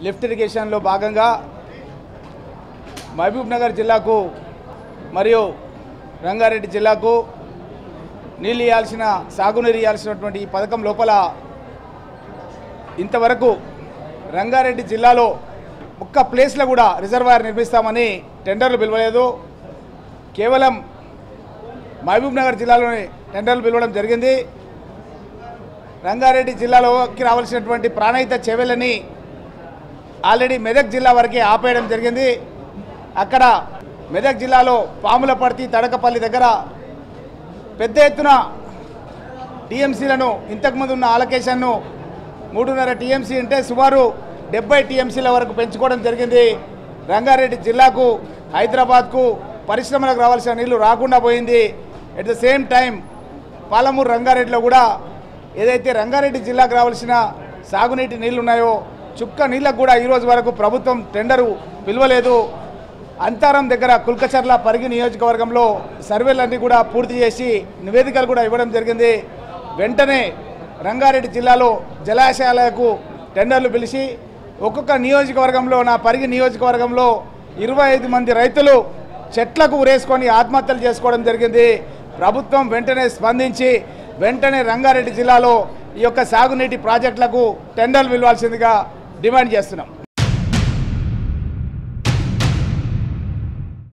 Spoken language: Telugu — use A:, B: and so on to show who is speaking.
A: లిఫ్ట్ ఇరిగేషన్లో భాగంగా మహబూబ్ నగర్ జిల్లాకు మరియు రంగారెడ్డి జిల్లాకు నీళ్ళు ఇవ్వాల్సిన సాగునీరు ఇవ్వాల్సినటువంటి ఈ పథకం లోపల ఇంతవరకు రంగారెడ్డి జిల్లాలో ఒక్క ప్లేస్లో కూడా రిజర్వాయర్ నిర్మిస్తామని టెండర్లు పిలవలేదు. కేవలం మహబూబ్ నగర్ జిల్లాలోని టెండర్లు పిలవడం జరిగింది. రంగారెడ్డి జిల్లాలోకి రావాల్సినటువంటి ప్రాణహిత చెవెళ్ళని ఆల్రెడీ మెదక్ జిల్లా వరకే ఆపేయడం జరిగింది. అక్కడ మెదక్ జిల్లాలో పాములపర్తి తడకపల్లి దగ్గర పెద్ద ఎత్తున టీఎంసీలను ఇంతకుముందు ఉన్న అలొకేషన్ను 3.5 టీఎంసీ అంటే సుమారు 70 టీఎంసీల వరకు పెంచుకోవడం జరిగింది. రంగారెడ్డి జిల్లాకు హైదరాబాద్కు పరిశ్రమలకు రావాల్సిన నీళ్లు రాకుండా పోయింది. At the same time Palamuru రంగారెడ్డిలో కూడా ఏదైతే రంగారెడ్డి జిల్లాకు రావాల్సిన సాగునీటి నీళ్లు ఉన్నాయో చుక్క నీళ్ళకు కూడా ఈరోజు వరకు ప్రభుత్వం టెండరు పిలవలేదు. అంతరం దగ్గర కుల్కచర్ల పరిగి నియోజకవర్గంలో సర్వేలన్నీ కూడా పూర్తి చేసి నివేదికలు కూడా ఇవ్వడం జరిగింది. వెంటనే రంగారెడ్డి జిల్లాలో జలాశయాలకు టెండర్లు పిలిచి ఒక్కొక్క నియోజకవర్గంలో నా పరిగి నియోజకవర్గంలో 25 మంది రైతులు చెట్లకు ఉరేసుకొని ఆత్మహత్యలు చేసుకోవడం జరిగింది. ప్రభుత్వం వెంటనే స్పందించి వెంటనే రంగారెడ్డి జిల్లాలో ఈ యొక్క సాగునీటి ప్రాజెక్టులకు టెండర్లు పిలవాల్సిందిగా డిమాండ్ చేస్తున్నాం.